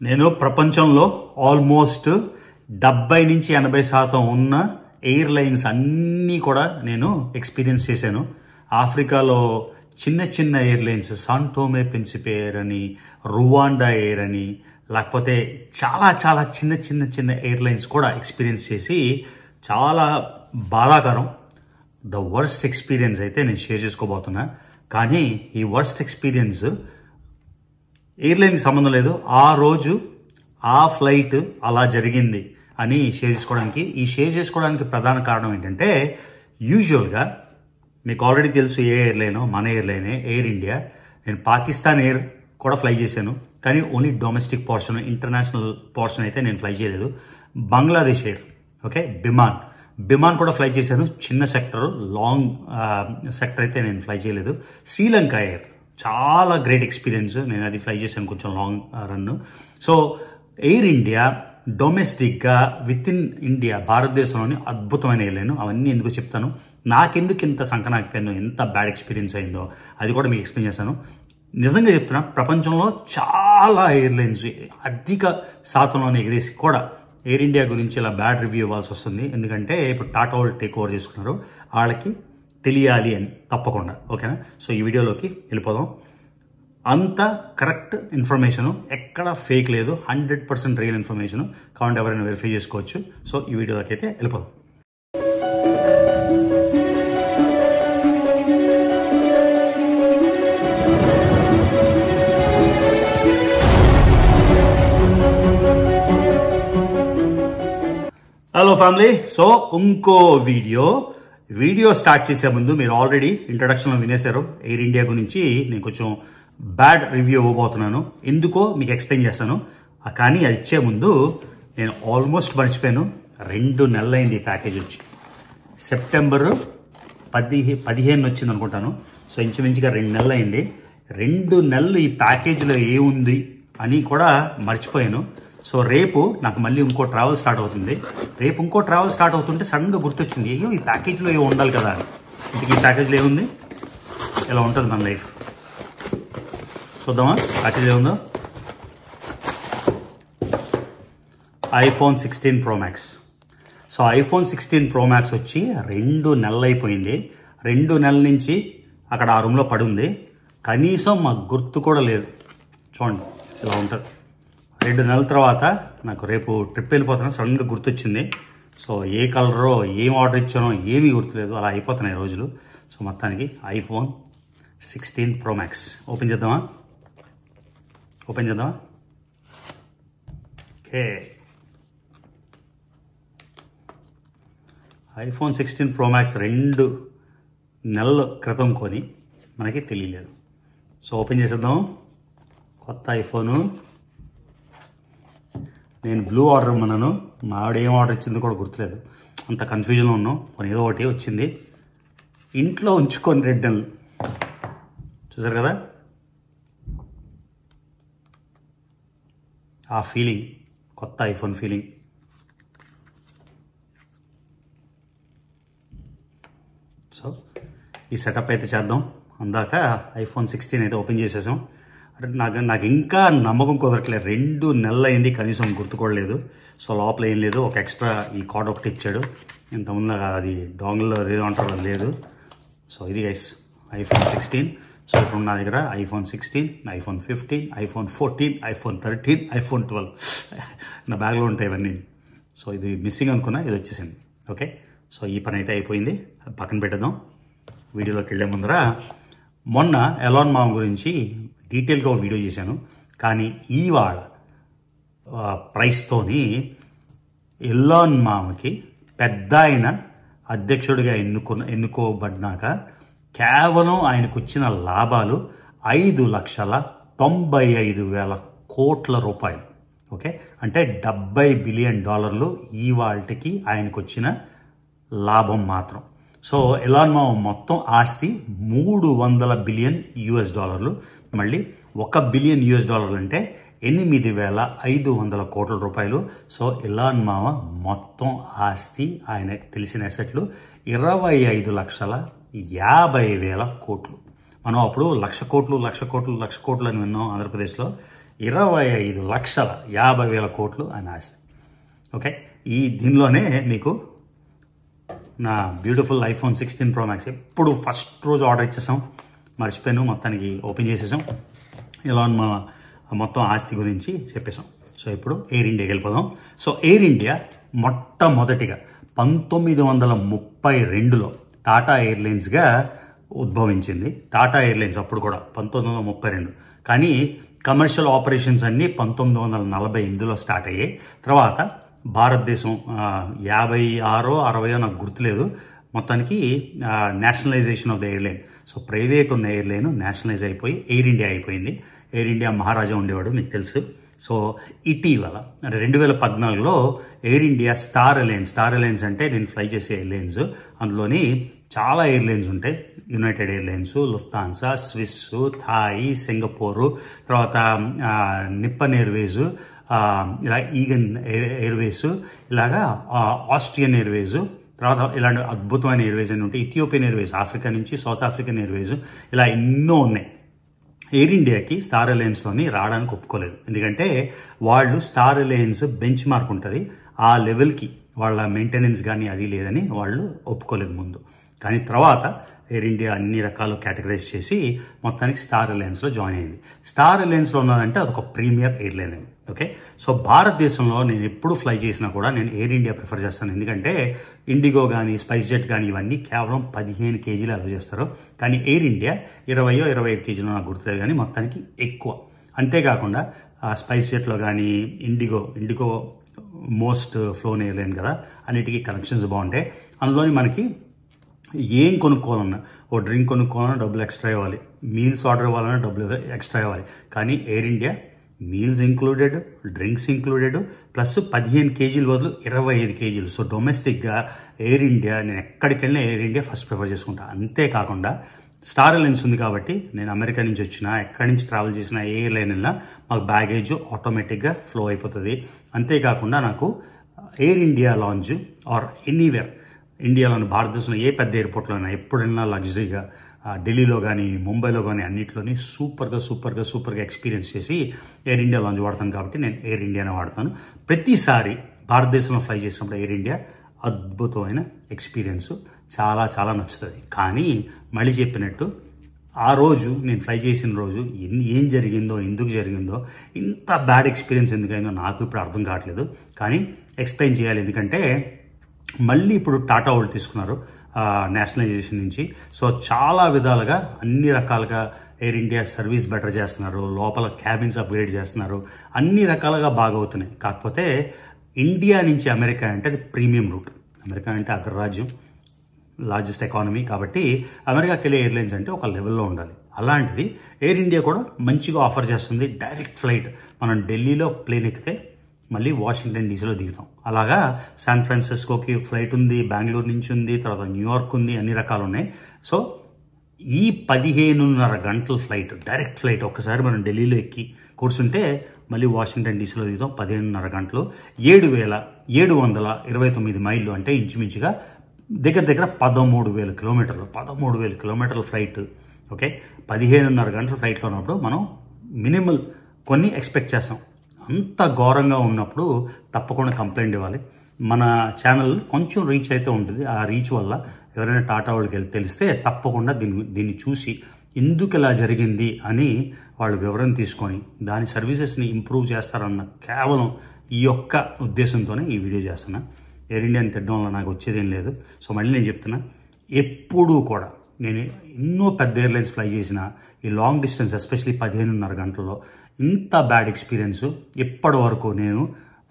నేను ప్రపంచంలో ఆల్మోస్ట్ 70 నుంచి 80% ఉన్న ఎయిర్లైన్స్ అన్నీ కూడా నేను ఎక్స్పీరియన్స్ చేశాను. ఆఫ్రికాలో చిన్న చిన్న ఎయిర్లైన్స్, సాంటోమే ప్రిన్సిపే ఎయిర్ అని, రువాండా ఎయిర్ అని, లేకపోతే చాలా చాలా చిన్న చిన్న చిన్న ఎయిర్లైన్స్ కూడా ఎక్స్పీరియన్స్ చేసి చాలా బాధాకరం. ద వర్స్ట్ ఎక్స్పీరియన్స్ అయితే నేను షేర్ చేసుకోబోతున్నా. కానీ ఈ వర్స్ట్ ఎక్స్పీరియన్స్ ఎయిర్లైన్కి సంబంధం లేదు, ఆ రోజు ఆ ఫ్లైట్ అలా జరిగింది అని షేర్ చేసుకోవడానికి ప్రధాన కారణం ఏంటంటే, యూజువల్గా మీకు ఆల్రెడీ తెలుసు ఏ ఎయిర్లైనో, మన ఎయిర్లైనే ఎయిర్ ఇండియా. నేను పాకిస్తాన్ ఎయిర్ కూడా ఫ్లై చేశాను, కానీ only domestic portion, international portion అయితే నేను ఫ్లై చేయలేదు. బంగ్లాదేశ్ ఎయిర్, ఓకే, బిమాన్ కూడా ఫ్లై చేశాను, చిన్న సెక్టర్, లాంగ్ సెక్టర్ అయితే నేను ఫ్లై చేయలేదు. శ్రీలంక ఎయిర్ చాలా గ్రేట్ ఎక్స్పీరియన్స్, నేను అది ఫ్లై చేశాను, కొంచెం long run. So air India డొమెస్టిక్గా విత్ ఇన్ ఇండియా, భారతదేశంలోని అద్భుతమైన ఎయిర్లైన్. అవన్నీ ఎందుకు చెప్తాను, నాకెందుకు ఇంత సంకనాకపోయాను, ఎంత బ్యాడ్ ఎక్స్పీరియన్స్ అయిందో అది కూడా మీకు ఎక్స్ప్లెయిన్ చేశాను. నిజంగా చెప్తున్నా, ప్రపంచంలో చాలా ఎయిర్లైన్స్ అధిక శాతంలోనే ఎగిరేసి కూడా ఎయిర్ ఇండియా గురించి ఇలా బ్యాడ్ రివ్యూ ఇవ్వాల్సి వస్తుంది. ఎందుకంటే ఇప్పుడు టాటా వాళ్ళు టేక్ ఓవర్ చేసుకున్నారు, వాళ్ళకి తెలియాలి అని తప్పకుండా. ఓకేనా? సో ఈ వీడియోలోకి వెళ్ళిపోదాం. అంత కరెక్ట్ ఇన్ఫర్మేషన్, ఎక్కడ ఫేక్ లేదు, 100% రియల్ ఇన్ఫర్మేషన్. కావాలంటే ఎవరైనా వెరిఫై చేసుకోవచ్చు. సో ఈ వీడియోలోకి అయితే వెళ్ళిపోదాం. Hello family. సో ఇంకో వీడియో స్టార్ట్ చేసే ముందు మీరు ఆల్రెడీ ఇంట్రడక్షన్లో వినేశారు. ఎయిర్ ఇండియా గురించి నేను కొంచెం బ్యాడ్ రివ్యూ ఇవ్వబోతున్నాను. ఎందుకో మీకు ఎక్స్ప్లెయిన్ చేస్తాను. కానీ అది ఇచ్చే ముందు నేను ఆల్మోస్ట్ మర్చిపోయాను, 2 నెలలైంది ఈ ప్యాకేజ్ వచ్చి. సెప్టెంబర్ 15 వచ్చింది అనుకుంటాను. సో ఇంచుమించుగా 2 నెలలు అయింది. 2 నెలలు ఈ ప్యాకేజీలో ఏముంది అని కూడా మర్చిపోయాను. సో రేపు నాకు మళ్ళీ ఇంకో ట్రావెల్ స్టార్ట్ అవుతుంది. అవుతుంటే సడన్గా గుర్తొచ్చింది, అయ్యో ఈ ప్యాకేజ్లో ఏమో ఉండాలి కదా అని. ఇంతకీ ఈ ప్యాకేజ్లో ఏముంది, ఇలా ఉంటుంది మన లైఫ్. చూద్దామా ప్యాకేజ్ ఏముందో. iPhone 16 Pro Max. So iPhone 16 Pro Max వచ్చి 2 నెలలు అయిపోయింది. 2 నెలల నుంచి అక్కడ ఆ రూమ్లో పడి ఉంది. కనీసం మాకు గుర్తు కూడా లేదు. చూడండి ఇలా ఉంటుంది. 2 నెలల తర్వాత నాకు రేపు ట్రిప్ వెళ్ళిపోతున్నా, సడన్గా గుర్తొచ్చింది. సో ఏ కలరో, ఏం ఆర్డర్ ఇచ్చానో ఏమీ గుర్తులేదు, అలా అయిపోతున్నాయి రోజులు. సో మొత్తానికి iPhone 16 Pro Max ఓపెన్ చేద్దామా. ఓకే, iPhone 16 Pro Max 2 నెలల క్రితం కొని మనకి తెలియలేదు. సో ఓపెన్ చేసేద్దాం. కొత్త ఐఫోను. నేను బ్లూ ఆర్డర్ ఇమ్మన్నాను, మా ఆవిడ ఏం ఆర్డర్ ఇచ్చిందో కూడా గుర్తులేదు, అంత కన్ఫ్యూజన్లో ఉన్నాం. కొన్ని ఏదో ఒకటి వచ్చింది. ఇంట్లో ఉంచుకొని 2 నెలలు, చూసారు కదా ఆ ఫీలింగ్, కొత్త ఐఫోన్ ఫీలింగ్. సో ఈ సెటప్ అయితే చేద్దాం. అందాక iPhone 16 అయితే ఓపెన్ చేసేసాం. నాకు ఇంకా నమ్మకం కుదరట్లేదు. 2 నెలలు అయింది, కనీసం గుర్తుకోలేదు. సో లోపల ఏం లేదు, ఒక ఎక్స్ట్రా ఈ కార్డ్ ఒకటి ఇచ్చాడు. ఇంతకుముందు అది డాంగిల్ ఏదో అంటారు, అది లేదు. సో ఇది గైస్ iPhone 16. సో ఇప్పుడు నా దగ్గర iPhone 16, iPhone 15, iPhone 14, iPhone 13, iPhone 12 నా బ్యాగ్లో ఉంటాయి ఇవన్నీ. సో ఇది మిస్సింగ్ అనుకున్నా, ఇది వచ్చేసింది. ఓకే, సో ఈ పని అయితే అయిపోయింది, పక్కన పెట్టేద్దాం. వీడియోలోకి వెళ్ళే ముందర మొన్న ఎలాన్ మామ్ గురించి డీటెయిల్గా ఒక వీడియో చేశాను. కానీ ఇవాళ ప్రైస్తోని ఎలాన్ మామ్కి పెద్ద ఆయన అధ్యక్షుడిగా ఎన్నుకోబడినాక కేవలం ఆయనకు వచ్చిన లాభాలు 5,95,000 కోట్ల రూపాయలు. ఓకే, అంటే $70 బిలియన్ ఇవాళకి ఆయనకు వచ్చిన లాభం మాత్రం. సో ఎలాన్ మామ్ మొత్తం ఆస్తి $300 బిలియన్. మళ్ళీ $1 బిలియన్ అంటే 8,500 కోట్ల రూపాయలు. సో ఎలాన్ మామ మొత్తం ఆస్తి, ఆయన తెలిసిన అసెట్లు 25,50,000 కోట్లు. మనం అప్పుడు 1,00,00,000 అని విన్నాం ఆంధ్రప్రదేశ్లో. 25,50,000 కోట్లు ఆయన ఆస్తి. ఓకే, దీనిలోనే మీకు నా బ్యూటిఫుల్ ఐఫోన్ 16 Pro Max ఎప్పుడు ఫస్ట్ రోజు ఆర్డర్ ఇచ్చేసాం, మర్చిపోయాను, మొత్తానికి ఓపెన్ చేసేసాం. ఇలా మా మొత్తం ఆస్తి గురించి చెప్పేసాం. సో ఇప్పుడు ఎయిర్ ఇండియాకి వెళ్ళిపోదాం. సో ఎయిర్ ఇండియా మొట్టమొదటిగా 1932లో టాటా ఎయిర్లైన్స్గా ఉద్భవించింది. టాటా ఎయిర్లైన్స్ అప్పుడు కూడా 1932, కానీ కమర్షియల్ ఆపరేషన్స్ అన్నీ 1948లో స్టార్ట్ అయ్యాయి. తర్వాత భారతదేశం 56, 60 నాకు గుర్తులేదు, మొత్తానికి nationalization of the airline. So private ఉన్న ఎయిర్లైన్ నేషనలైజ్ అయిపోయి ఎయిర్ ఇండియా అయిపోయింది. ఎయిర్ ఇండియా మహారాజా ఉండేవాడు, మీకు తెలుసు. సో ఇటీవల అంటే 2014లో ఎయిర్ ఇండియా స్టార్ అలయన్స్ అంటే నేను ఫ్లై చేసే ఎయిర్లైన్స్, అందులోని చాలా ఎయిర్లైన్స్ ఉంటాయి. United Airlines, Lufthansa, Swiss, Thai, Singapore, తర్వాత నిప్పన్ ఎయిర్వేస్, ఇలా ఈగన్ ఎయిర్వేస్, ఇలాగా ఆస్ట్రియన్ ఎయిర్వేస్, తర్వాత ఇలాంటి అద్భుతమైన ఎయిర్వేస్ అని ఉంటాయి. ఇథియోపియన్ ఎయిర్వేస్, ఆఫ్రికా నుంచి సౌత్ ఆఫ్రికన్ ఎయిర్వేస్, ఇలా ఎన్నో ఉన్నాయి. ఎయిర్ ఇండియాకి స్టార్ అలయన్స్లోని రావడానికి ఒప్పుకోలేదు, ఎందుకంటే వాళ్ళు స్టార్ అలయన్స్ బెంచ్ మార్క్ ఉంటుంది, ఆ లెవెల్కి వాళ్ళ మెయింటెనెన్స్ కానీ అది లేదని వాళ్ళు ఒప్పుకోలేదు ముందు. కానీ తర్వాత ఎయిర్ ఇండియా అన్ని రకాలు కేటగరైజ్ చేసి మొత్తానికి స్టార్ అలయన్స్లో జాయిన్ అయింది. స్టార్ అలయన్స్లో ఉన్నదంటే అదొక ప్రీమియర్ ఎయిర్లైన్ అండి. ఓకే, సో భారతదేశంలో నేను ఎప్పుడు ఫ్లై చేసినా కూడా నేను ఎయిర్ ఇండియా ప్రిఫర్ చేస్తాను, ఎందుకంటే ఇండిగో కానీ స్పైస్ జెట్ కానీ ఇవన్నీ కేవలం 15 కేజీలు అలౌ చేస్తారు, కానీ ఎయిర్ ఇండియా 20-25 కేజీలు నాకు గుర్తులేదు, కానీ మొత్తానికి ఎక్కువ. అంతేకాకుండా స్పైస్ జెట్లో కానీ ఇండిగో మోస్ట్ ఫ్లోన్ ఎయిర్లైన్ కదా, అన్నిటికీ కనెక్షన్స్ బాగుంటాయి. అందులోని మనకి ఏం కొనుక్కోవాలన్నా, ఓ డ్రింక్ కొనుక్కోవాలన్నా డబ్బులు ఎక్స్ట్రా ఇవ్వాలి, మీల్స్ ఆర్డర్ ఇవ్వాలన్నా డబ్బులు ఎక్స్ట్రా ఇవ్వాలి. కానీ air India meals included, drinks included, plus 15 కేజీల బదులు 25 కేజీలు. సో డొమెస్టిక్గా ఎయిర్ ఇండియా, నేను ఎక్కడికి వెళ్ళినా ఎయిర్ ఇండియా ఫస్ట్ ప్రిఫర్ చేసుకుంటా. అంతేకాకుండా స్టార్ అలయన్స్ ఉంది కాబట్టి నేను అమెరికా నుంచి వచ్చినా, ఎక్కడి నుంచి ట్రావెల్ చేసినా, ఏ ఎయిర్లైన్ వెళ్ళినా మాకు బ్యాగేజ్ ఆటోమేటిక్గా ఫ్లో అయిపోతుంది. అంతేకాకుండా నాకు air India lounge or anywhere ఇండియాలోని భారతదేశంలో ఏ పెద్ద ఎయిర్పోర్ట్లో అయినా ఎప్పుడైనా లగ్జరీగా ఢిల్లీలో కానీ ముంబైలో కానీ అన్నింటిలోని సూపర్గా ఎక్స్పీరియన్స్ చేసి ఎయిర్ ఇండియా లాంజ్ వాడతాను కాబట్టి నేను ఎయిర్ ఇండియానే వాడతాను. ప్రతిసారి భారతదేశంలో ఫ్లై చేసినప్పుడు ఎయిర్ ఇండియా అద్భుతమైన ఎక్స్పీరియన్స్, చాలా నచ్చుతుంది. కానీ మళ్ళీ చెప్పినట్టు ఆ రోజు నేను ఫ్లై చేసిన రోజు ఏం జరిగిందో, ఎందుకు జరిగిందో, ఇంత బ్యాడ్ ఎక్స్పీరియన్స్ ఎందుకైందో నాకు ఇప్పుడు అర్థం కావట్లేదు, కానీ ఎక్స్ప్లెయిన్ చేయాలి. ఎందుకంటే మళ్ళీ ఇప్పుడు టాటా వాళ్ళు తీసుకున్నారు నేషనలైజేషన్ నుంచి. సో చాలా విధాలుగా అన్ని రకాలుగా ఎయిర్ ఇండియా సర్వీస్ బెటర్ చేస్తున్నారు, లోపల క్యాబిన్స్ అప్గ్రేడ్ చేస్తున్నారు, అన్ని రకాలుగా బాగవుతున్నాయి. కాకపోతే ఇండియా నుంచి అమెరికా అంటే అది ప్రీమియం రూట్, అమెరికా అంటే అగ్రరాజ్యం, లార్జెస్ట్ ఎకానమీ, కాబట్టి అమెరికాకి వెళ్ళే ఎయిర్లైన్స్ అంటే ఒక లెవెల్లో ఉండాలి. అలాంటిది ఎయిర్ ఇండియా కూడా మంచిగా ఆఫర్ చేస్తుంది డైరెక్ట్ ఫ్లైట్. మనం ఢిల్లీలో ప్లేన్ ఎక్కితే మళ్ళీ వాషింగ్టన్ డీసీలో దిగుతాం. అలాగా శాన్ ఫ్రాన్సిస్కోకి ఫ్లైట్ ఉంది, బెంగళూరు నుంచి ఉంది, తర్వాత న్యూయార్క్ ఉంది, అన్ని రకాలు ఉన్నాయి. సో ఈ 15.5 గంటల ఫ్లైట్, డైరెక్ట్ ఫ్లైట్, ఒక్కసారి మనం ఢిల్లీలో ఎక్కి కూర్చుంటే మళ్ళీ వాషింగ్టన్ డీసీలో దిగుతాం. 15.5 గంటలు, 7,729 మైళ్ళు, అంటే ఇంచుమించుగా దగ్గర 13,000 కిలోమీటర్లు. 13,000 కిలోమీటర్ల ఫ్లైట్. ఓకే, 15.5 గంటల ఫ్లైట్లో ఉన్నప్పుడు మనం మినిమల్ కొన్ని ఎక్స్పెక్ట్ చేస్తాం. అంత ఘోరంగా ఉన్నప్పుడు తప్పకుండా కంప్లైంట్ ఇవ్వాలి. మన ఛానల్ కొంచెం రీచ్ అయితే ఉంటుంది, ఆ రీచ్ వల్ల ఎవరైనా టాటా వాళ్ళకి తెలిస్తే తప్పకుండా దీన్ని చూసి ఎందుకు ఇలా జరిగింది అని వాళ్ళు వివరణ తీసుకొని దాని సర్వీసెస్ని ఇంప్రూవ్ చేస్తారన్న కేవలం ఈ యొక్క ఉద్దేశంతోనే ఈ వీడియో చేస్తున్నా. ఎయిర్ ఇండియాని తిట్టడం వల్ల నాకు వచ్చేదేం లేదు. సో మళ్ళీ నేను చెప్తున్నా, ఎప్పుడూ కూడా నేను ఎన్నో పెద్ద ఎయిర్లైన్స్ ఫ్లై చేసిన ఈ లాంగ్ డిస్టెన్స్, ఎస్పెషలీ 15.5 గంటల్లో ఇంత బ్యాడ్ ఎక్స్పీరియన్స్ ఇప్పటి వరకు నేను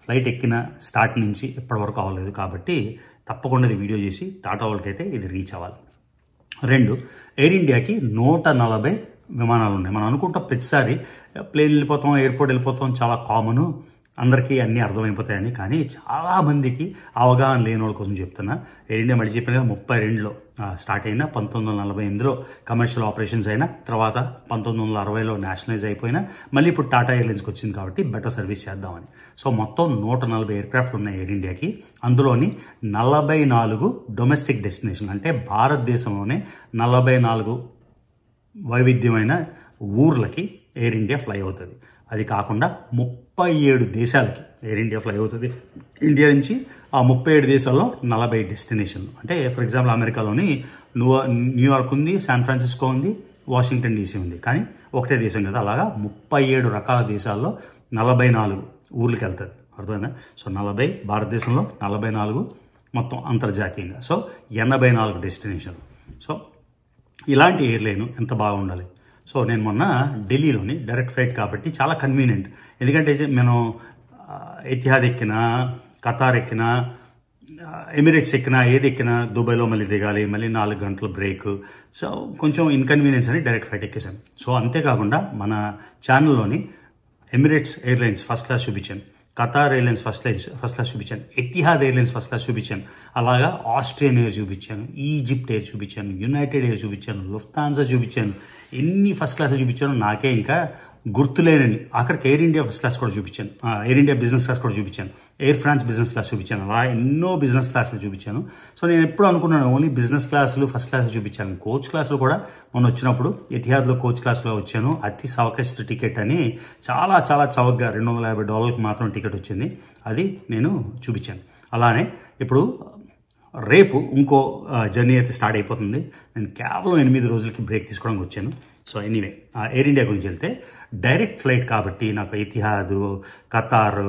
ఫ్లైట్ ఎక్కిన స్టార్ట్ నుంచి ఇప్పటి వరకు అవ్వలేదు. కాబట్టి తప్పకుండా ఇది వీడియో చేసి టాటా వాళ్ళకైతే ఇది రీచ్ అవ్వాలి. 2, ఎయిర్ ఇండియాకి 140 విమానాలు ఉన్నాయి. మనం అనుకుంటాం ప్రతిసారి ప్లేన్ వెళ్ళిపోతాం, ఎయిర్పోర్ట్ వెళ్ళిపోతాం, చాలా కామను, అందరికీ అన్నీ అర్థమైపోతాయని. కానీ చాలామందికి అవగాహన లేని వాళ్ళ కోసం చెప్తున్నా. ఎయిర్ ఇండియా మళ్ళీ చెప్పిన 32లో స్టార్ట్ అయినా, 1948లో కమర్షియల్ ఆపరేషన్స్ అయినా, తర్వాత 1960లో నేషనలైజ్ అయిపోయినా, మళ్ళీ ఇప్పుడు టాటా ఎయిర్లైన్స్కి వచ్చింది కాబట్టి బెటర్ సర్వీస్ చేద్దామని. సో మొత్తం 140 ఎయిర్క్రాఫ్ట్ ఉన్నాయి ఎయిర్ ఇండియాకి. అందులోని 44 డొమెస్టిక్ డెస్టినేషన్, అంటే భారతదేశంలోనే 44 వైవిధ్యమైన ఊర్లకి ఎయిర్ ఇండియా ఫ్లై అవుతుంది. అది కాకుండా 37 దేశాలకి ఎయిర్ ఇండియా ఫ్లై అవుతుంది. ఇండియా నుంచి ఆ 37 దేశాల్లో 40 డెస్టినేషన్లు. అంటే ఫర్ ఎగ్జాంపుల్ అమెరికాలోని న్యూయార్క్ ఉంది, శాన్ ఫ్రాన్సిస్కో ఉంది, వాషింగ్టన్ డీసీ ఉంది. కానీ ఒకటే దేశం కదా, అలాగా 37 రకాల దేశాల్లో 44 ఊర్లకి వెళ్తుంది. అర్థమైందా? సో 40 భారతదేశంలో, 44 మొత్తం అంతర్జాతీయంగా. సో 84 డెస్టినేషన్లు. సో ఇలాంటి ఎయిర్లైన్ ఎంత బాగా ఉండాలి. సో నేను మొన్న ఢిల్లీలోని డైరెక్ట్ ఫ్లైట్ కాబట్టి చాలా కన్వీనియంట్. ఎందుకంటే నేను ఎతిహాద్ ఎక్కినా, ఖతార్ ఎక్కినా, ఎమిరేట్స్ ఎక్కినా, ఏది ఎక్కినా దుబాయ్లో మళ్ళీ దిగాలి, మళ్ళీ 4 గంటల బ్రేక్. సో కొంచెం ఇన్కన్వీనియన్స్ అని డైరెక్ట్ ఫ్లైట్ ఎక్కేసాను. సో అంతేకాకుండా మన ఛానల్లోని ఎమిరేట్స్ ఎయిర్లైన్స్ ఫస్ట్ క్లాస్ చూపించాను, ఖతార్ ఎయిర్లైన్స్ ఫస్ట్ క్లాస్ చూపించాను, ఎతిహాద్ ఎయిర్లైన్స్ ఫస్ట్ క్లాస్ చూపించాను, అలాగా ఆస్ట్రియన్ ఎయిర్ చూపించాను, ఈజిప్ట్ ఎయిర్ చూపించాను, యునైటెడ్ ఎయిర్ చూపించాను, లుఫ్తాన్సా చూపించాను. ఎన్ని ఫస్ట్ క్లాస్ చూపించాను నాకే ఇంకా గుర్తులేనండి. ఆఖరికి ఎయిర్ ఇండియా ఫస్ట్ క్లాస్ కూడా చూపించాను, ఎయిర్ ఇండియా బిజినెస్ క్లాస్ కూడా చూపించాను, ఎయిర్ ఫ్రాన్స్ బిజినెస్ క్లాస్ చూపించాను. అలా ఎన్నో బిజినెస్ క్లాసులు చూపించాను. సో నేను ఎప్పుడు అనుకున్నాను ఓన్లీ బిజినెస్ క్లాసులు ఫస్ట్ క్లాస్ చూపించాను. కోచ్ క్లాసులు కూడా మొన్న వచ్చినప్పుడు ఎతిహాద్లో కోచ్ క్లాస్లో వచ్చాను. అతి చవకెస్ట్ టికెట్ అని చాలా చాలా చవకగా $250 మాత్రం టికెట్ వచ్చింది. అది నేను చూపించాను. అలానే ఇప్పుడు రేపు ఇంకో జర్నీ అయితే స్టార్ట్ అయిపోతుంది. నేను కేవలం 8 రోజులకి బ్రేక్ తీసుకోవడానికి వచ్చాను. సో ఎనీవే ఎయిర్ ఇండియా గురించి వెళ్తే డైరెక్ట్ ఫ్లైట్ కాబట్టి నాకు ఎతిహాద్, ఖతార్,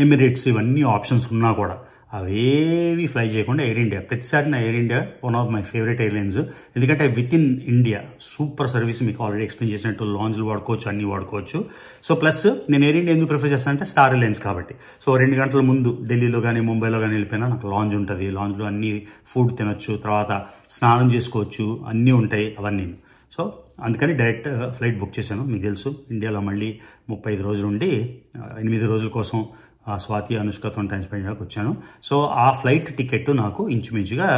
ఎమిరేట్స్ ఇవన్నీ ఆప్షన్స్ ఉన్నా కూడా అవేవి ఫ్లై చేయకుండా ఎయిర్ ఇండియా ప్రతిసారి నా air India one of my favourite airlines. ఎందుకంటే within India super service, మీకు ఆల్రెడీ ఎక్స్ప్లెయిన్ చేసినట్టు లాంజ్లు వాడుకోవచ్చు, అన్నీ వాడుకోవచ్చు. సో ప్లస్ నేను ఎయిర్ ఇండియా ఎందుకు ప్రిఫర్ చేస్తానంటే స్టార్ ఎయిర్లైన్స్ కాబట్టి. సో 2 గంటల ముందు ఢిల్లీలో కానీ ముంబైలో కానీ వెళ్ళిపోయినా నాకు లాంజ్ ఉంటుంది. లాంజ్లో అన్ని ఫుడ్ తినొచ్చు, తర్వాత స్నానం చేసుకోవచ్చు, అన్నీ ఉంటాయి అవన్నీ. సో అందుకని డైరెక్ట్ ఫ్లైట్ బుక్ చేశాను. మీకు తెలుసు ఇండియాలో మళ్ళీ 35 రోజులు ఉండి 8 రోజుల కోసం స్వాతి, అనుష్కతో టైం స్పెండ్ చేయడానికి వచ్చాను. సో ఆ ఫ్లైట్ టికెట్ నాకు ఇంచుమించుగా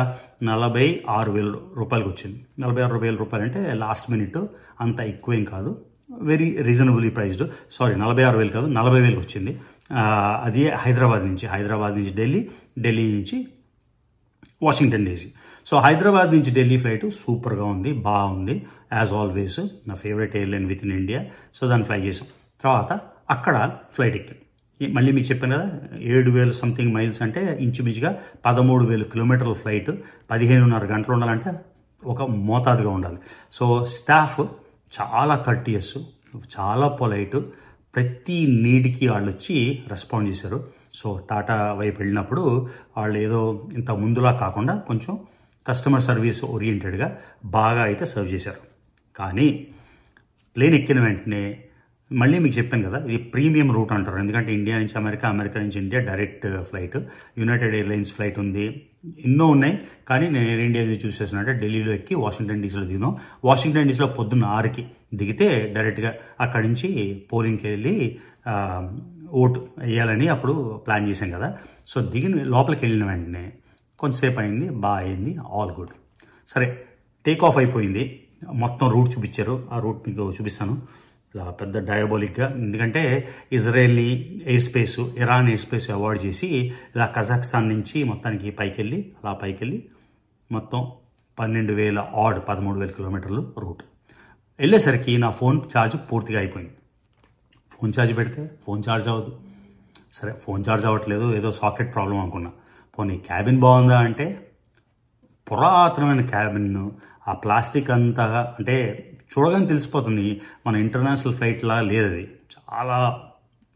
46,000 రూపాయలకి వచ్చింది. 46,000 రూపాయలు అంటే లాస్ట్ మినిట్, అంత ఎక్కువేం కాదు, వెరీ రీజనబుల్లీ ప్రైస్డ్. సారీ 46,000 కాదు, 40,000 వచ్చింది. అది హైదరాబాద్ నుంచి ఢిల్లీ, ఢిల్లీ నుంచి వాషింగ్టన్ డీసీ. సో హైదరాబాద్ నుంచి ఢిల్లీ ఫ్లైట్ సూపర్గా ఉంది, బాగుంది. యాజ్ ఆల్వేస్ నా favourite airline with in India. So దాన్ని ఫ్లై చేసాం. తర్వాత అక్కడ ఫ్లైట్ ఎక్కాం. మళ్ళీ మీకు చెప్పాను కదా 7,000 సంథింగ్ మైల్స్ అంటే ఇంచుమించుగా 13,000 కిలోమీటర్ల ఫ్లైట్, 15.5 గంటలు ఉండాలంటే ఒక మోతాదుగా ఉండాలి. సో స్టాఫ్ చాలా కర్టియస్, చాలా పొలైట్, ప్రతి నీడ్కి వాళ్ళు వచ్చి రెస్పాండ్ చేశారు. సో టాటా వైపు వెళ్ళినప్పుడు వాళ్ళు ఏదో ఇంత ముందులా కాకుండా కొంచెం కస్టమర్ సర్వీస్ ఓరియంటెడ్గా బాగా అయితే సర్వ్ చేశారు. కానీ ప్లేన్ ఎక్కిన వెంటనే మళ్ళీ మీకు చెప్పాను కదా ఇది ప్రీమియం రూట్ అంటారు. ఎందుకంటే ఇండియా నుంచి అమెరికా, అమెరికా నుంచి India direct flight, United airlines flight ఉంది, ఎన్నో ఉన్నాయి. కానీ నేను ఎయిర్ ఇండియా చూస్ చేసినట్టే ఢిల్లీలో ఎక్కి వాషింగ్టన్ డీసీలో దిగినాం. వాషింగ్టన్ డీసీలో పొద్దున్న 6కి దిగితే డైరెక్ట్గా అక్కడి నుంచి పోలింగ్కి వెళ్ళి ఓటు వేయాలని అప్పుడు ప్లాన్ చేశాం కదా. సో దిగిన లోపలికి వెళ్ళిన వెంటనే కొంతసేపు అయింది, బాగా అయింది, ఆల్ గుడ్. సరే టేక్ ఆఫ్ అయిపోయింది, మొత్తం రూట్ చూపించారు. ఆ రూట్ మీకు చూపిస్తాను. ఇలా పెద్ద డయాబోలిక్గా, ఎందుకంటే ఇజ్రాయెల్ని airspace, Iran airspace avoid చేసి ఇలా కజాఖ్స్తాన్ నుంచి మొత్తానికి పైకెళ్ళి అలా పైకెళ్ళి మొత్తం 13,000 కిలోమీటర్లు రూట్. వెళ్ళేసరికి నా ఫోన్ ఛార్జ్ పూర్తిగా అయిపోయింది. ఫోన్ ఛార్జ్ పెడితే ఫోన్ ఛార్జ్ అవ్వదు. సరే ఫోన్ ఛార్జ్ అవ్వట్లేదు, ఏదో సాకెట్ ప్రాబ్లం అనుకున్నా. పోనీ క్యాబిన్ బాగుందా అంటే పురాతనమైన క్యాబిన్, ఆ ప్లాస్టిక్ అంతా అంటే చూడగానే తెలిసిపోతుంది మన ఇంటర్నేషనల్ ఫ్లైట్లా లేదు, అది చాలా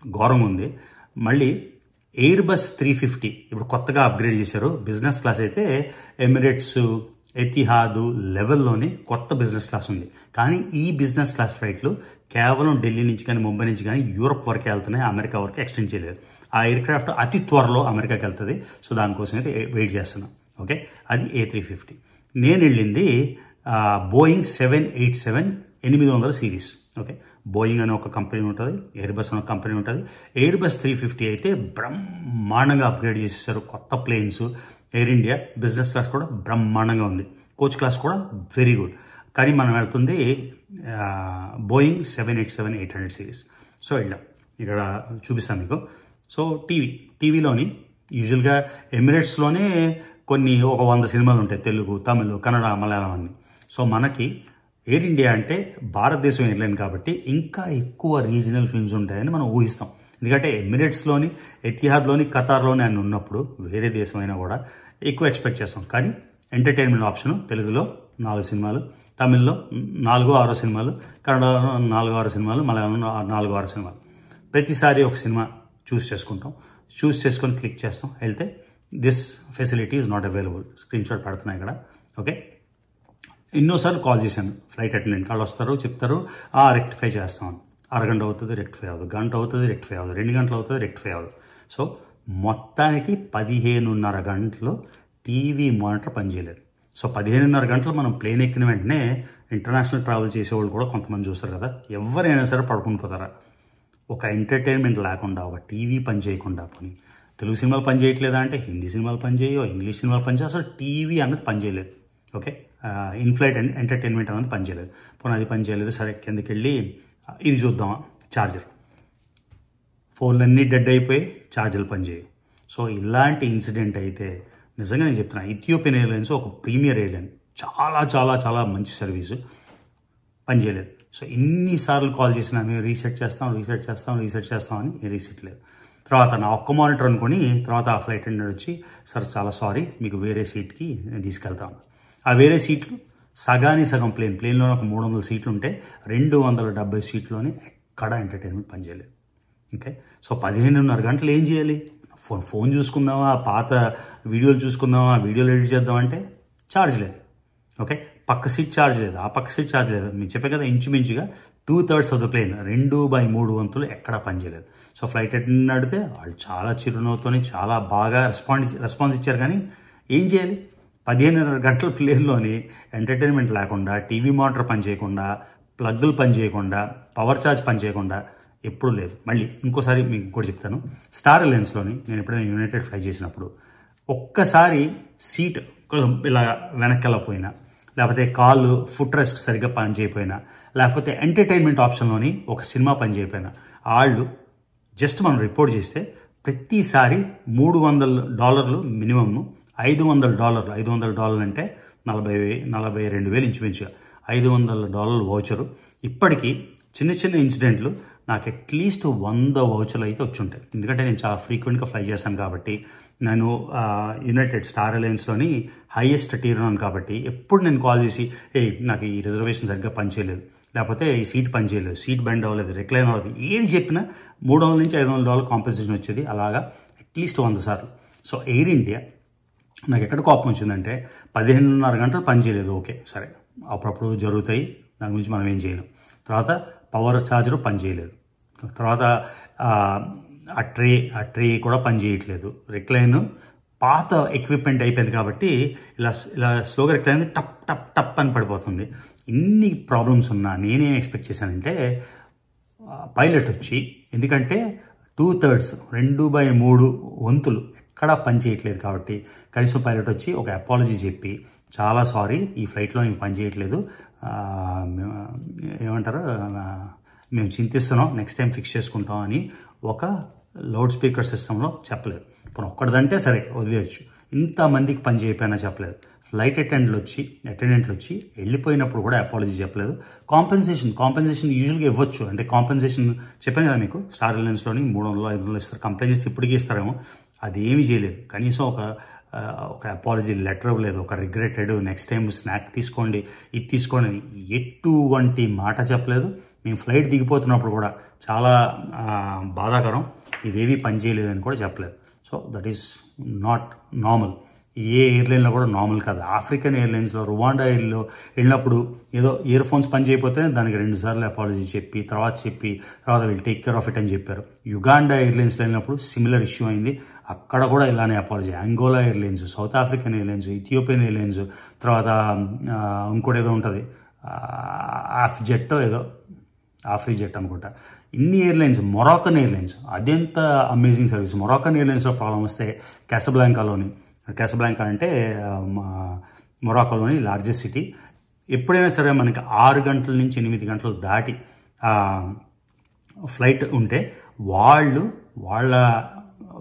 ఘోరంగా ఉంది. మళ్ళీ ఎయిర్ బస్ 350 ఇప్పుడు కొత్తగా అప్గ్రేడ్ చేశారు. బిజినెస్ క్లాస్ అయితే ఎమిరేట్స్, ఎతిహాద్ లెవెల్లోనే కొత్త బిజినెస్ క్లాస్ ఉంది. కానీ ఈ బిజినెస్ క్లాస్ ఫ్లైట్లు కేవలం ఢిల్లీ నుంచి కానీ ముంబై నుంచి కానీ యూరోప్ వరకే వెళ్తున్నాయి, అమెరికా వరకు ఎక్స్టెండ్ చేయలేదు. ఆ ఎయిర్ క్రాఫ్ట్ అతి త్వరలో అమెరికాకి వెళ్తుంది. సో దానికోసం అయితే వెయిట్ చేస్తున్నాం. ఓకే, అది A350. నేను వెళ్ళింది బోయింగ్ 787 800 సిరీస్. ఓకే, బోయింగ్ అనే ఒక కంపెనీ ఉంటుంది, ఎయిర్ బస్ అనే ఒక కంపెనీ ఉంటుంది. ఎయిర్ బస్ 350 అయితే బ్రహ్మాండంగా అప్గ్రేడ్ చేసేసారు, కొత్త planes. Air India business class కూడా బ్రహ్మాండంగా ఉంది, కోచ్ క్లాస్ కూడా వెరీ గుడ్. కానీ మనం వెళ్తుంది బోయింగ్ 787 800 సిరీస్. సో వెళ్ళాం, ఇక్కడ చూపిస్తాను మీకు. సో టీవీలోని యూజువల్గా ఎమిరేట్స్లోనే ఒక 100 సినిమాలు ఉంటాయి, తెలుగు, తమిళ్, కన్నడ, మలయాళం అన్ని. సో మనకి ఎయిర్ ఇండియా అంటే భారతదేశం ఎయిర్లైన్ కాబట్టి ఇంకా ఎక్కువ రీజనల్ ఫిల్మ్స్ ఉంటాయని మనం ఊహిస్తాం. ఎందుకంటే ఎమిరేట్స్లోని, ఎతిహాద్లోని, ఖతార్లోని అని ఉన్నప్పుడు వేరే దేశం అయినా కూడా ఎక్కువ ఎక్స్పెక్ట్ చేస్తాం. కానీ ఎంటర్టైన్మెంట్ ఆప్షన్ తెలుగులో 4 సినిమాలు, తమిళ్లో 4-6 సినిమాలు, కన్నడలో 4-6 సినిమాలు, మలయాళంలో 4-6 సినిమాలు. ప్రతిసారి ఒక సినిమా చూస్ చేసుకొని క్లిక్ చేస్తాం, వెళ్తే this facility is not available. Screen shot పెడుతున్నాయి ఇక్కడ. ఓకే, ఎన్నోసార్లు కాల్ చేశాను ఫ్లైట్ అటెండెంట్. వాళ్ళు వస్తారు, చెప్తారు రెక్టిఫై చేస్తామని. అరగంట అవుతుంది, రెక్టిఫై అవ్వదు. గంట అవుతుంది, రెక్టిఫై అవ్వదు. 2 గంటలు అవుతుంది, రెక్టిఫై అవ్వదు. సో మొత్తానికి 15.5 గంటలు టీవీ మానిటర్ పనిచేయలేదు. సో 15.5 గంటలు మనం ప్లేన్ ఎక్కిన వెంటనే ఇంటర్నేషనల్ ట్రావెల్ చేసేవాళ్ళు కూడా కొంతమంది చూస్తారు కదా, ఎవరైనా సరే పడుకుని పోతారా? ఒక ఎంటర్టైన్మెంట్ లేకుండా, ఒక టీవీ పని చేయకుండా, పోనీ తెలుగు సినిమాలు పని చేయట్లేదా అంటే హిందీ సినిమాలు పని చేయో, ఇంగ్లీష్ సినిమాలు పని చేయో, అసలు టీవీ అన్నది పని చేయలేదు. ఓకే, ఇన్ఫ్లైట్ ఎంటర్టైన్మెంట్ అన్నది పని చేయలేదు. పోనీ అది పని చేయలేదు, సరే కిందకి వెళ్ళి ఇది చూద్దామా, ఛార్జర్. ఫోన్లన్నీ డెడ్ అయిపోయి ఛార్జర్లు పనిచేయవు. సో ఇలాంటి ఇన్సిడెంట్ అయితే నిజంగా నేను చెప్తున్నా, ఇథియోపియన్ ఎయిర్లైన్స్ ఒక ప్రీమియర్ ఎయిర్లైన్, చాలా చాలా చాలా మంచి సర్వీసు, పనిచేయలేదు. సో ఎన్నిసార్లు కాల్ చేసినా మేము రీసెట్ చేస్తాం అని రీసెట్ లేదు. తర్వాత నా ఒక్క మానిటర్ అనుకొని తర్వాత ఆ ఫ్లైట్ అటెండెంట్ వచ్చి, సార్ చాలా సారీ, మీకు వేరే సీట్కి నేను తీసుకెళ్తాను. ఆ వేరే సీట్లు సగం ప్లేన్లో ఒక 300 సీట్లు ఉంటే 270 సీట్లోనే ఎక్కడ ఎంటర్టైన్మెంట్ పనిచేయలేదు. ఓకే, సో 15.5 గంటలు ఏం చేయాలి? ఫోన్ చూసుకుందామా, పాత వీడియోలు చూసుకుందామా, వీడియోలు ఎడిట్ చేద్దామంటే ఛార్జ్ లేదు. ఓకే, పక్క సీట్ ఛార్జ్ లేదు, ఆ పక్క సీట్ ఛార్జ్ లేదు. మీకు చెప్పే కదా, ఇంచుమించుగా 2/3 ఆఫ్ ద ప్లేన్, 2/3 వంతులు ఎక్కడా పనిచేయలేదు. సో ఫ్లైట్ అటెండెంట్ అడిగితే వాళ్ళు చాలా చిరునవ్వుతోని చాలా బాగా రెస్పాన్స్ ఇచ్చారు. కానీ ఏం చేయాలి? 15.5 గంటల ప్లేన్లోని ఎంటర్టైన్మెంట్ లేకుండా, టీవీ మానిటర్ పని చేయకుండా, ప్లగ్గులు పని చేయకుండా, పవర్ ఛార్జ్ పని చేయకుండా ఎప్పుడూ లేదు. మళ్ళీ ఇంకోసారి మీకు ఇంకోటి చెప్తాను. స్టార్ ఎయిర్లైన్స్లోని నేను ఎప్పుడైనా యునైటెడ్ ఫ్లై చేసినప్పుడు ఒక్కసారి సీట్ ఇలా వెనక్కి వెళ్ళకపోయినా, లేకపోతే కాళ్ళు ఫుట్ రెస్ట్ సరిగ్గా పని చేయకపోయినా, లేకపోతే ఎంటర్టైన్మెంట్ ఆప్షన్లోని ఒక సినిమా పని చేయకపోయినా, వాళ్ళు జస్ట్ మనం రిపోర్ట్ చేస్తే ప్రతిసారి $300 మినిమమ్, $500 అంటే 42,000 ఇంచుమించుగా $500 వౌచరు. ఇప్పటికీ చిన్న చిన్న ఇన్సిడెంట్లు నాకు అట్లీస్ట్ 100 వౌచర్లు అయితే వచ్చి ఉంటాయి. ఎందుకంటే నేను చాలా ఫ్రీక్వెంట్గా ఫ్లై చేశాను కాబట్టి, నేను యునైటెడ్ స్టార్ ఎయిర్లైన్స్లోని హైయెస్ట్ టియర్ ఉన్నాను కాబట్టి ఎప్పుడు నేను కాల్ చేసి, నాకు ఈ రిజర్వేషన్ సరిగ్గా పనిచేయలేదు, లేకపోతే ఈ సీట్ పనిచేయలేదు, సీట్ బెండ్ అవ్వలేదు, రిక్లైన్ అవ్వలేదు, ఏది చెప్పినా $300 నుంచి $500 కాంపెన్సేషన్ వచ్చేది. అలాగా అట్లీస్ట్ 100 సార్లు. సో ఎయిర్ ఇండియా నాకు ఎక్కడ కోపం వచ్చిందంటే 15.5 గంటలు పనిచేయలేదు. ఓకే సరే, అప్పుడప్పుడు జరుగుతాయి, దాని గురించి మనం ఏం చేయలేం. తర్వాత పవర్ ఛార్జర్ పనిచేయలేదు. తర్వాత ఆ ట్రే కూడా పనిచేయట్లేదు. రిక్లైన్ పాత ఎక్విప్మెంట్ అయిపోయింది కాబట్టి ఇలా స్లోగా రిక్లైన్ టప్ టప్ టప్ అని పడిపోతుంది. ఇన్ని ప్రాబ్లమ్స్ ఉన్నా నేనేం ఎక్స్పెక్ట్ చేశానంటే పైలట్ వచ్చి, ఎందుకంటే 2/3 2/3 వంతులు ఎక్కడా పని చేయట్లేదు కాబట్టి కనీసం పైలట్ వచ్చి ఒక అపాలజీ చెప్పి, చాలా సారీ, ఈ ఫ్లైట్లో నేను పని చేయట్లేదు, ఏమంటారు, మేము చింతిస్తున్నాం, నెక్స్ట్ టైం ఫిక్స్ చేసుకుంటాం అని ఒక లౌడ్ స్పీకర్ సిస్టంలో చెప్పలేదు. ఇప్పుడు ఒక్కడిదంటే సరే వదిలేయచ్చు, ఇంతమందికి పని చేయకపోయినా చెప్పలేదు. ఫ్లైట్ అటెండెంట్లు వచ్చి వెళ్ళిపోయినప్పుడు కూడా అపాలజీ చెప్పలేదు. కాంపెన్సేషన్ యూజువల్గా ఇవ్వచ్చు, అంటే కాంపెన్సేషన్ చెప్పాను కదా మీకు, స్టార్ ఎయిర్లైన్స్లోని $300-500 ఇస్తారు, కంప్లైంట్ చేస్తే ఇప్పటికీ ఇస్తారేమో, అది ఏమీ చేయలేదు. కనీసం ఒక అపాలజీ లెటర్ ఇవ్వలేదు, ఒక రిగ్రెటెడ్, నెక్స్ట్ టైం స్నాక్ తీసుకోండి, ఇది తీసుకోండి, ఎటువంటి మాట చెప్పలేదు. మేము ఫ్లైట్ దిగిపోతున్నప్పుడు కూడా చాలా బాధాకరం, ఇదేవి పని చేయలేదని కూడా చెప్పలేదు. So that is not normal. ఏ ఎయిర్లైన్లో కూడా నార్మల్ కాదు. ఆఫ్రికన్ ఎయిర్లైన్స్లో, రువాండా ఎయిర్లో వెళ్ళినప్పుడు ఏదో ఇయర్ ఫోన్స్ పని చేయకపోతే దానికి 2 సార్లు అపాలజీ చెప్పి తర్వాత వీళ్ళు టేక్ కేర్ ఆఫ్ ఇట్ అని చెప్పారు. యుగాండా ఎయిర్లైన్స్లో వెళ్ళినప్పుడు సిమిలర్ ఇష్యూ అయింది, అక్కడ కూడా ఇలానే apology. Angola airlines, south African airlines, Ethiopian airlines, తర్వాత ఇంకోటి ఏదో ఉంటుంది, ఆఫ్రిజెట్ అనుకుంటా. ఇన్ని ఎయిర్లైన్స్, మొరాకన్ ఎయిర్లైన్స్, అదెంత అమేజింగ్ సర్వీస్. మొరాకన్ ఎయిర్లైన్స్లో ప్రాబ్లం వస్తే క్యాసబ్లాంకా అంటే మొరాకోలోని లార్జెస్ట్ సిటీ, ఎప్పుడైనా సరే మనకి 6 గంటల నుంచి 8 గంటలు దాటి ఫ్లైట్ ఉంటే వాళ్ళ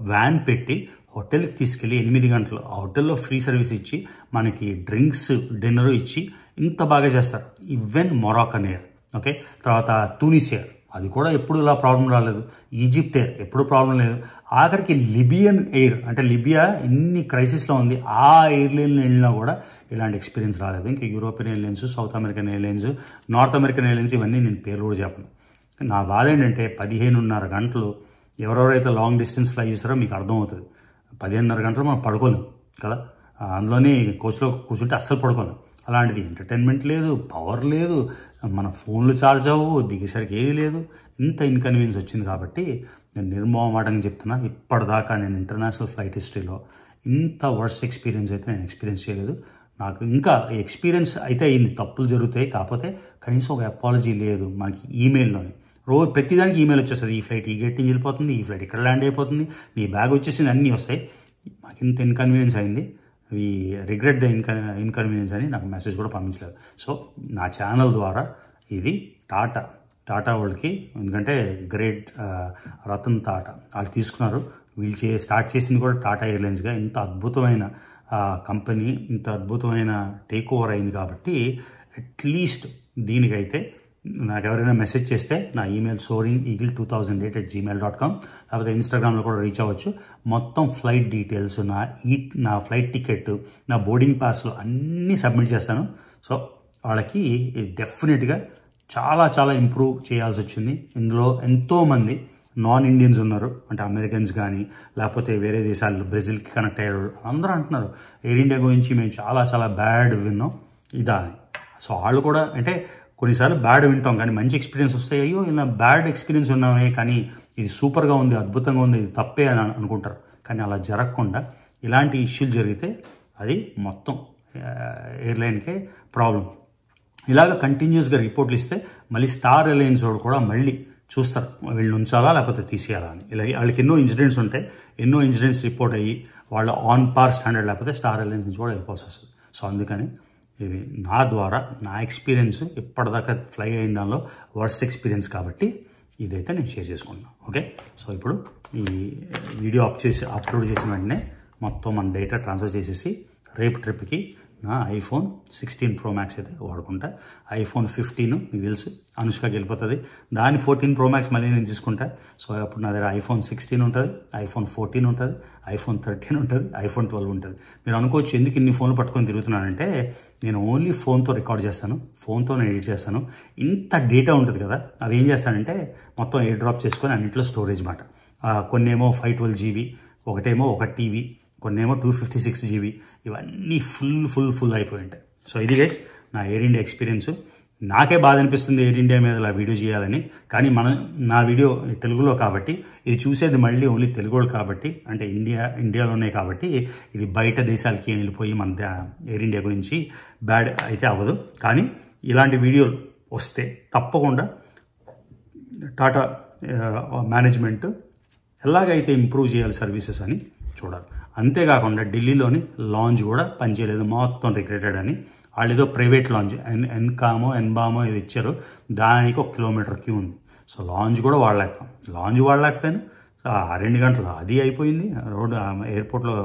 వ్యాన్ పెట్టి హోటల్కి తీసుకెళ్ళి 8 గంటలు ఆ హోటల్లో ఫ్రీ సర్వీస్ ఇచ్చి, మనకి డ్రింక్స్, డిన్నర్ ఇచ్చి ఇంత బాగా చేస్తారు. ఈవెన్ మొరాకన్ ఎయిర్, ఓకే, తర్వాత టూనిస్ ఎయిర్, అది కూడా ఎప్పుడు ఇలా ప్రాబ్లం రాలేదు. ఈజిప్ట్ ఎయిర్ ఎప్పుడు ప్రాబ్లం లేదు. ఆఖరికి లిబియన్ ఎయిర్, అంటే లిబియా ఇన్ని క్రైసిస్లో ఉంది, ఆ ఎయిర్లైన్ వెళ్ళినా కూడా ఇలాంటి ఎక్స్పీరియన్స్ రాలేదు. ఇంకా European airlines, south American airlines, north American airlines ఇవన్నీ నేను పేర్లు కూడా చెప్పను. నా బాధ ఏంటంటే 15.5 గంటలు ఎవరెవరైతే లాంగ్ డిస్టెన్స్ ఫ్లై చేస్తారో మీకు అర్థమవుతుంది. 15.5 గంటలు మనం పడుకోలేం కదా, అందులోనే కోచ్లో కూర్చుంటే అస్సలు పడుకోలేం. అలాంటిది ఎంటర్టైన్మెంట్ లేదు, పవర్ లేదు, మన ఫోన్లు ఛార్జ్ అవ్వవు, దిగేసరికి ఏది లేదు. ఇంత ఇన్కన్వీనియన్స్ వచ్చింది కాబట్టి నేను నిర్మోహమాటంగా చెప్తున్నా, ఇప్పటిదాకా నేను ఇంటర్నేషనల్ ఫ్లైట్ హిస్టరీలో ఇంత వర్స్ట్ ఎక్స్పీరియన్స్ అయితే నేను ఎక్స్పీరియన్స్ చేయలేదు. నాకు ఇంకా ఎక్స్పీరియన్స్ అయితే అయింది, తప్పులు జరుగుతాయి, కాకపోతే కనీసం ఒక అపాలజీ లేదు. మనకి ఈమెయిల్లోని రోజు ప్రతిదానికి ఈమెయిల్ వచ్చేస్తుంది, ఈ ఫ్లైట్ ఈ గేట్ నుంచి వెళ్ళిపోతుంది, ఈ ఫ్లైట్ ఇక్కడ ల్యాండ్ అయిపోతుంది, నీ బ్యాగ్ వచ్చేసింది, అన్నీ వస్తాయి. మాకు ఇంత ఇన్కన్వీనియన్స్ అయింది, ఈ రిగ్రెట్ ద ఇన్కన్వీనియన్స్ అని నాకు మెసేజ్ కూడా పంపించలేదు. సో నా ఛానల్ ద్వారా ఇది టాటా వాళ్ళకి, ఎందుకంటే గ్రేట్ రతన్ టాటా వాళ్ళు తీసుకున్నారు, వీళ్ళు స్టార్ట్ చేసింది కూడా టాటా ఎయిర్లైన్స్గా. ఇంత అద్భుతమైన కంపెనీ, ఇంత అద్భుతమైన టేక్ ఓవర్ అయింది కాబట్టి అట్లీస్ట్ దీనికైతే నాకు ఎవరైనా మెసేజ్ చేస్తే నా ఈమెయిల్ soaringeagle2008@gmail.com, లేకపోతే ఇన్స్టాగ్రామ్లో కూడా రీచ్ అవ్వచ్చు. మొత్తం ఫ్లైట్ డీటెయిల్స్, నా ఫ్లైట్ టికెట్, నా బోర్డింగ్ పాస్లో అన్నీ సబ్మిట్ చేస్తాను. సో వాళ్ళకి డెఫినెట్గా చాలా ఇంప్రూవ్ చేయాల్సి వచ్చింది. ఇందులో ఎంతోమంది నాన్ ఇండియన్స్ ఉన్నారు, అంటే అమెరికన్స్ కానీ లేకపోతే వేరే దేశాలు, బ్రెజిల్కి కనెక్ట్ అయ్యారు. అందరూ అంటున్నారు ఎయిర్ ఇండియా గురించి మేము చాలా బ్యాడ్ విన్నాం ఇదా అని. సో వాళ్ళు కూడా, అంటే కొన్నిసార్లు బ్యాడ్ వింటాం కానీ మంచి ఎక్స్పీరియన్స్ వస్తాయి. అయ్యో ఇలా బ్యాడ్ ఎక్స్పీరియన్స్ ఉన్నామే, కానీ ఇది సూపర్గా ఉంది, అద్భుతంగా ఉంది, ఇది తప్పే అని అనుకుంటారు. కానీ అలా జరగకుండా ఇలాంటి ఇష్యూలు జరిగితే అది మొత్తం ఎయిర్లైన్కే ప్రాబ్లం. ఇలాగ కంటిన్యూస్గా రిపోర్ట్లు ఇస్తే మళ్ళీ స్టార్ ఎయిర్లైన్స్ వాడు కూడా మళ్ళీ చూస్తారు, వీళ్ళు ఉంచాలా లేకపోతే తీసేయాలా అని. ఇలా వాళ్ళకి ఎన్నో ఇన్సిడెంట్స్ ఉంటాయి, ఎన్నో ఇన్సిడెంట్స్ రిపోర్ట్ అయ్యి వాళ్ళు ఆన్ పార్ స్టాండర్డ్ లేకపోతే స్టార్ ఎయిర్లైన్స్ నుంచి కూడా వెళ్ళిపోవాల్సి వస్తుంది. సో అందుకని ఇది నా ద్వారా నా ఎక్స్పీరియన్స్ ఇప్పటిదాకా ఫ్లై అయిన దానిలో వర్స్ట్ ఎక్స్పీరియన్స్ కాబట్టి ఇదైతే నేను షేర్ చేసుకున్నాను. ఓకే, సో ఇప్పుడు ఈ వీడియో అప్లోడ్ చేసిన వెంటనే మొత్తం మన డేటా ట్రాన్స్ఫర్ చేసేసి రేపు ట్రిప్కి నా iPhone 16 Pro Max అయితే వాడుకుంటా. iPhone 15 మీకు తెలుసు అనుష్కకి వెళ్ళిపోతుంది, దాని 14 Pro Max మళ్ళీ నేను తీసుకుంటా. సో అప్పుడు నా దగ్గర iPhone 16 ఉంటుంది, iPhone 14 ఉంటుంది, iPhone 13 ఉంటుంది, iPhone 12 ఉంటుంది. మీరు అనుకోవచ్చు ఎందుకు ఇన్ని ఫోన్లు పట్టుకొని తిరుగుతున్నానంటే, నేను ఓన్లీ ఫోన్తో రికార్డ్ చేస్తాను, ఫోన్తో ఎడిట్ చేస్తాను. ఇంత డేటా ఉంటుంది కదా, అవి ఏం చేస్తానంటే మొత్తం ఎయిర్ డ్రాప్ చేసుకొని అన్నింటిలో స్టోరేజ్ మాట. కొన్నేమో 512 GB, ఒకటేమో 1 TB, కొన్నేమో 256 GB, ఇవన్నీ ఫుల్ అయిపోయి ఉంటాయి. సో ఇది గైస్ నా ఎయిర్ ఇండియా ఎక్స్పీరియన్స్. నాకే బాధ అనిపిస్తుంది ఎయిర్ ఇండియా మీద ఇలా వీడియో చేయాలని, కానీ నా వీడియో తెలుగులో కాబట్టి, ఇది చూసేది మళ్ళీ ఓన్లీ తెలుగు కాబట్టి, అంటే ఇండియాలోనే కాబట్టి ఇది బయట దేశాలకి వెళ్ళిపోయి మన ఎయిర్ ఇండియా గురించి బ్యాడ్ అయితే అవ్వదు. కానీ ఇలాంటి వీడియోలు వస్తే తప్పకుండా టాటా మేనేజ్మెంట్ ఎలాగైతే ఇంప్రూవ్ చేయాలి సర్వీసెస్ అని చూడాలి. అంతేకాకుండా ఢిల్లీలోని లాంజ్ కూడా పనిచేయలేదు, మొత్తం రిగ్రెటెడ్ అని. వాళ్ళు ఏదో ప్రైవేట్ లాంజ్ ఎన్బామో ఏదో ఇచ్చారు, దానికి 1 కిలోమీటర్ క్యూ ఉంది. సో లాంజ్ కూడా వాడలేకపోయాను. 2 గంటలు అది అయిపోయింది, రోడ్ ఎయిర్పోర్ట్లో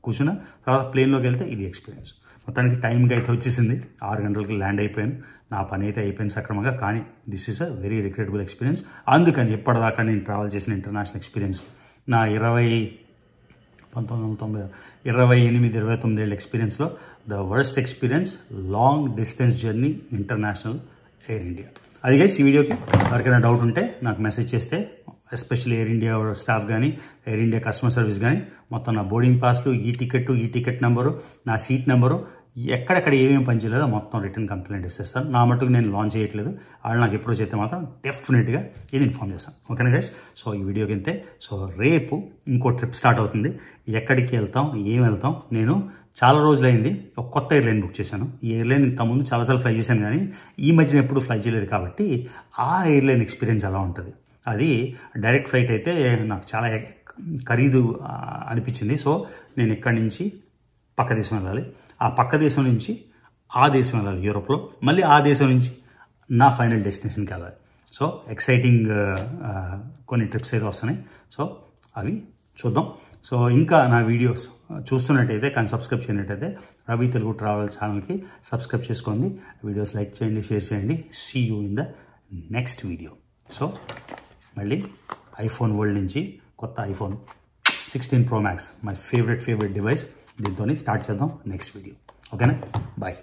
కూర్చున్న తర్వాత ప్లేన్లోకి వెళ్తే ఇది ఎక్స్పీరియన్స్. మొత్తానికి టైంకి అయితే వచ్చేసింది, 6 గంటలకి ల్యాండ్ అయిపోయాను, నా పని అయితే అయిపోయింది సక్రమంగా. కానీ this is a very regrettable experience. అందుకని ఎప్పటిదాకా నేను ట్రావెల్ చేసిన ఇంటర్నేషనల్ ఎక్స్పీరియన్స్, నా 28-29 ఏళ్ళ ఎక్స్పీరియన్స్లో the worst experience long distance journey international air India. అది గైస్ ఈ వీడియోకి ఎవరికైనా డౌట్ ఉంటే నాకు మెసేజ్ చేస్తే, ఎస్పెషల్లీ ఎయిర్ ఇండియా స్టాఫ్ కానీ ఎయిర్ ఇండియా కస్టమర్ సర్వీస్ కానీ మొత్తం నా బోర్డింగ్ పాస్లు, ఈ టికెట్ నెంబరు, నా సీట్ నెంబరు, ఎక్కడెక్కడ ఏమేమి పనిచేయలేదో మొత్తం రిటర్న్ కంప్లైంట్ ఇస్తాను. నా మటుకు నేను లాంచ్ చేయట్లేదు, వాళ్ళు నాకు ఎప్పుడు చేస్తే మాత్రం డెఫినెట్గా ఇది ఇన్ఫార్మ్ చేస్తాను. ఓకేనా గైస్? సో ఈ వీడియోకి ఇంతే. సో రేపు ఇంకో ట్రిప్ స్టార్ట్ అవుతుంది. ఎక్కడికి వెళ్తాం, ఏం వెళ్తాం, నేను చాలా రోజులైంది ఒక కొత్త ఎయిర్లైన్ బుక్ చేశాను. ఈ ఎయిర్లైన్ ఇంతకుముందు చాలాసార్లు ఫ్లై చేశాను, కానీ ఈ మధ్యన ఎప్పుడు ఫ్లై చేయలేదు కాబట్టి ఆ ఎయిర్లైన్ ఎక్స్పీరియన్స్ ఎలా ఉంటుంది. అది డైరెక్ట్ ఫ్లైట్ అయితే నాకు చాలా ఖరీదు అనిపించింది. సో నేను ఇక్కడి నుంచి పక్క దేశం వెళ్ళాలి, ఆ పక్క దేశం నుంచి ఆ దేశం వెళ్ళాలి యూరోప్లో, మళ్ళీ ఆ దేశం నుంచి నా ఫైనల్ డెస్టినేషన్కి వెళ్ళాలి. సో ఎక్సైటింగ్ కొన్ని ట్రిప్స్ అయితే వస్తున్నాయి. సో అవి చూద్దాం. సో ఇంకా నా వీడియోస్ చూస్తున్నట్టయితే కానీ సబ్స్క్రైబ్ చేయనట్టయితే రవి తెలుగు ట్రావెల్ ఛానల్కి సబ్స్క్రైబ్ చేసుకోండి, వీడియోస్ లైక్ చేయండి, షేర్ చేయండి. See you in the next video. So మళ్ళీ ఐఫోన్ వరల్డ్ నుంచి కొత్త iPhone 16 Pro Max my favourite device, దీంతో స్టార్ట్ చేద్దాం నెక్స్ట్ వీడియో. ఓకేనా, బాయ్.